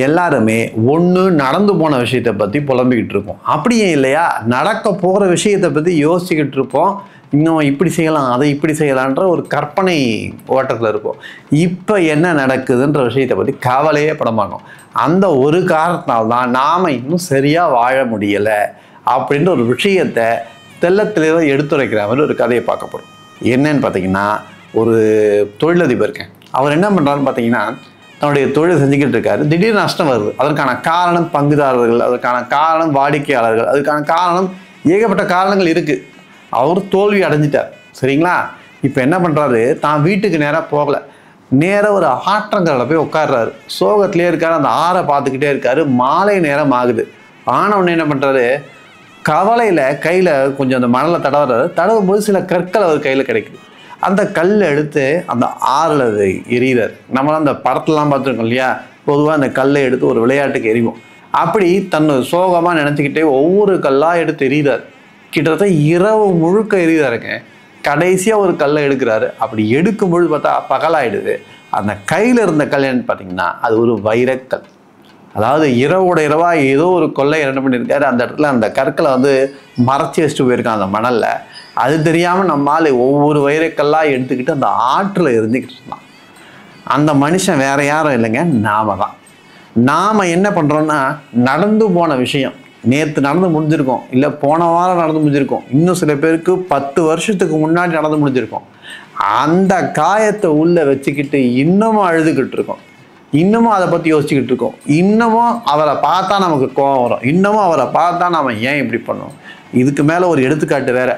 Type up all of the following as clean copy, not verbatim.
எல்லாருமே ஒன்று நடந்து போன விஷயத்தை பற்றி புலம்பிக்கிட்டு இருப்போம். அப்படியே இல்லையா, நடக்க போகிற விஷயத்தை பற்றி யோசிச்சுக்கிட்டு இருப்போம். இன்னும் இப்படி செய்யலாம், அதை இப்படி செய்யலான்ற ஒரு கற்பனை ஓட்டத்தில் இருப்போம். இப்போ என்ன நடக்குதுன்ற விஷயத்தை பற்றி கவலையே பட மாட்டோம். அந்த ஒரு காரணத்தால் தான் நாம் இன்னும் சரியாக வாழ முடியலை அப்படின்ற ஒரு விஷயத்தை தெள்ளத்திலேயே எடுத்துரைக்கிற மாதிரி ஒரு கதையை பார்க்க போகிறோம். என்னன்னு பார்த்தீங்கன்னா, ஒரு தொழிலதிபர் இருக்கேன். அவர் என்ன பண்ணுறாருன்னு பார்த்தீங்கன்னா, தன்னுடைய தொழில் செஞ்சுக்கிட்டு இருக்காரு. திடீர்னு நஷ்டம் வருது. அதற்கான காரணம் பங்குதாரர்கள், அதற்கான காரணம் வாடிக்கையாளர்கள், அதுக்கான காரணம் ஏகப்பட்ட காரணங்கள் இருக்குது. அவர் தோல்வி அடைஞ்சிட்டார். சரிங்களா? இப்போ என்ன பண்ணுறாரு, தான் வீட்டுக்கு நேராக போகலை, நேராக ஒரு ஆற்றங்கரையில் போய் உட்காடுறாரு. சோகத்திலே இருக்காரு. அந்த ஆறை பார்த்துக்கிட்டே இருக்காரு. மாலை நேரம் ஆகுது. ஆனவுடனே என்ன பண்ணுறாரு, கவலையில் கையில் கொஞ்சம் அந்த மணலை தடவுறாரு. தடவும் போது சில கற்கள் அவர் கையில் கிடைக்குது. அந்த கல் எடுத்து அந்த ஆறில் எறிகிறார். நம்மளாம் அந்த படத்துலாம் பார்த்துருக்கோம் இல்லையா, பொதுவாக அந்த கல்லை எடுத்து ஒரு விளையாட்டுக்கு எறிவோம். அப்படி தன்னை சோகமாக நினச்சிக்கிட்டே ஒவ்வொரு கல்லாக எடுத்து எறிகிறார். கிட்டத்தட்ட இரவு முழுக்க எறிகிறாருங்க. கடைசியாக ஒரு கல்லை எடுக்கிறாரு. அப்படி எடுக்கும்பொழுது பார்த்தா பகலாயிடுது. அந்த கையில் இருந்த கல் என்னன்னு பார்த்தீங்கன்னா, அது ஒரு வைரக்கல். அதாவது இரவோட இரவாக ஏதோ ஒரு கொள்ளை என்ன பண்ணியிருக்காரு, அந்த இடத்துல அந்த கற்களை மறைச்சி வச்சுட்டு போயிருக்கான் அந்த மணலில். அது தெரியாமல் நம்மால் ஒவ்வொரு வைரக்கல்லாக எடுத்துக்கிட்டு அந்த ஆற்றில் இருந்துக்கிட்டு இருந்தான். அந்த மனுஷன் வேற யாரும் இல்லைங்க, நாம தான். நாம் என்ன பண்ணுறோன்னா, நடந்து போன விஷயம் நேற்று நடந்து முடிஞ்சிருக்கோம், இல்லை போன வாரம் நடந்து முடிஞ்சிருக்கோம், இன்னும் சில பேருக்கு 10 வருஷத்துக்கு முன்னாடி நடந்து முடிஞ்சிருக்கோம். அந்த காயத்தை உள்ளே வச்சுக்கிட்டு இன்னமும் அழுதுகிட்டு இருக்கோம். இன்னமும் அதை பற்றி யோசிச்சுக்கிட்டு இருக்கோம். இன்னமும் அவரை பார்த்தா நமக்கு கோபம் வரும். இன்னமும் அவரை பார்த்தா நாம் ஏன் இப்படி பண்ணோம். இதுக்கு மேலே ஒரு எடுத்துக்காட்டு வேற.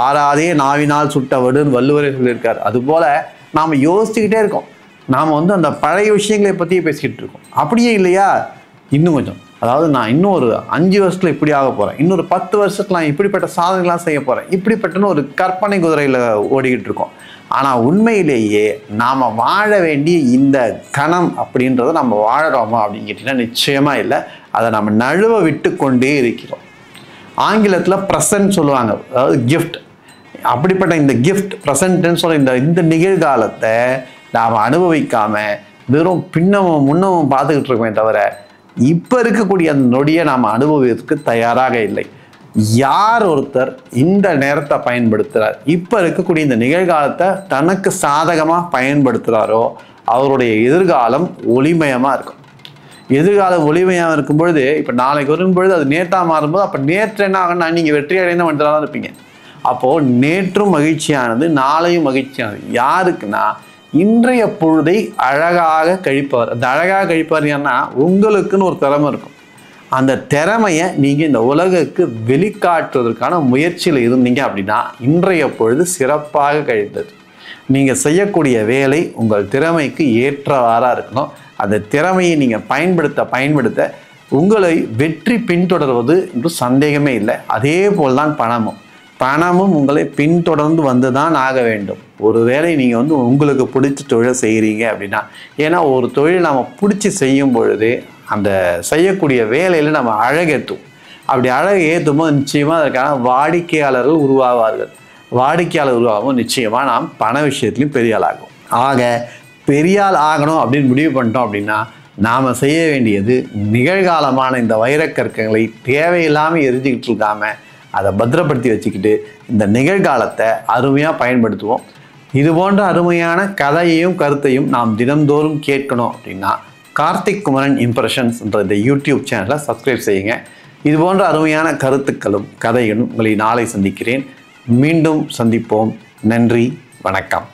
ஆறாதே நாவினால் சுட்டவடுன்னு வள்ளுவரே சொல்லியிருக்காரு. அதுபோல் நாம் யோசிச்சுக்கிட்டே இருக்கோம். நாம் அந்த பழைய விஷயங்களை பற்றியே பேசிக்கிட்டு இருக்கோம். அப்படியே இல்லையா, இன்னும் கொஞ்சம், அதாவது நான் இன்னும் ஒரு 5 வருஷத்தில் இப்படி ஆக போகிறேன், இன்னொரு 10 வருஷத்துல நான் இப்படிப்பட்ட சாதனைகள்லாம் செய்ய போகிறேன், இப்படிப்பட்டன்னு ஒரு கற்பனை குதிரையில் ஓடிக்கிட்டு இருக்கோம். ஆனால் உண்மையிலேயே நாம் வாழ வேண்டிய இந்த கணம் அப்படின்றத நம்ம வாழறோமா அப்படின்னு கேட்டிங்கன்னா நிச்சயமாக இல்லை. அதை நம்ம நழுவ விட்டு கொண்டே இருக்கிறோம். ஆங்கிலத்தில் ப்ரெசன்ட் சொல்லுவாங்க, அதாவது கிஃப்ட். அப்படிப்பட்ட இந்த கிஃப்ட் ப்ரெசன்ட்னு சொல்ல இந்த நிகழ்காலத்தை நாம் அனுபவிக்காமல் வெறும் பின்னமும் முன்னமும் பார்த்துக்கிட்டு இருக்கோமே தவிர இப்போ இருக்கக்கூடிய அந்த நொடியை நாம் அனுபவிக்கிறதுக்கு தயாராக இல்லை. யார் ஒருத்தர் இந்த நேரத்தை பயன்படுத்துகிறார், இப்போ இருக்கக்கூடிய இந்த நிகழ்காலத்தை தனக்கு சாதகமாக பயன்படுத்துகிறாரோ அவருடைய எதிர்காலம் ஒளிமயமாக இருக்கும். எதிர்காலம் ஒளிமயமாக இருக்கும் பொழுது, இப்போ நாளைக்கு வரும்பொழுது அது நேற்றாக மாறும்போது, அப்போ நேற்று என்ன ஆகும்னா நீங்கள் வெற்றி அடைந்த மனிதராக தான் இருப்பீங்க. அப்போது நேற்றும் மகிழ்ச்சியானது, நாளையும் மகிழ்ச்சியானது. யாருக்குன்னா இன்றைய பொழுதை அழகாக கழிப்பவர். அந்த அழகாக கழிப்பவர் ஏன்னா உங்களுக்குன்னு ஒரு திறமை இருக்கும். அந்த திறமையை நீங்கள் இந்த உலகுக்கு வெளிக்காட்டுவதற்கான முயற்சியில் இருந்தீங்க அப்படின்னா இன்றைய பொழுது சிறப்பாக கழித்தது. நீங்கள் செய்யக்கூடிய வேலை உங்கள் திறமைக்கு ஏற்றவாறாக இருக்கணும். அந்த திறமையை நீங்கள் பயன்படுத்த உங்களை வெற்றி பின்தொடர்வது என்று சந்தேகமே இல்லை. அதே போல் தான் பணமும் உங்களை பின்தொடர்ந்து வந்து தான் ஆக வேண்டும். ஒருவேளை நீங்கள் உங்களுக்கு பிடிச்ச தொழிலை செய்கிறீங்க அப்படின்னா, ஏன்னா ஒரு தொழில் நம்ம பிடிச்சி செய்யும் பொழுது அந்த செய்யக்கூடிய வேலையில் நம்ம அழகேற்றுவோம். அப்படி அழகு ஏற்றும் போது நிச்சயமாக அதற்கான வாடிக்கையாளர்கள் உருவாவார்கள். வாடிக்கையாளர் உருவாகும் நிச்சயமாக நாம் பண விஷயத்துலையும் பெரிய ஆள் ஆகும். ஆக பெரிய ஆள் ஆகணும் அப்படின்னு முடிவு பண்ணிட்டோம் அப்படின்னா நாம் செய்ய வேண்டியது நிகழ்காலமான இந்த வைரக்கற்களை தேவையில்லாமல் எரிஞ்சிக்கிட்டு இருக்காமல் அதை பத்திரப்படுத்தி வச்சுக்கிட்டு இந்த நிகழ்காலத்தை அருமையாக பயன்படுத்துவோம். இது போன்ற அருமையான கதையையும் கருத்தையும் நாம் தினந்தோறும் கேட்கணும் அப்படின்னா கார்த்திக் குமரன் இம்ப்ரெஷன்ஸ் என்ற இந்த யூடியூப் சேனலை சப்ஸ்கிரைப் செய்யுங்க. இது போன்ற அருமையான கருத்துக்களும் கதைகளும் உங்களை நாளை சந்திக்கிறேன். மீண்டும் சந்திப்போம். நன்றி, வணக்கம்.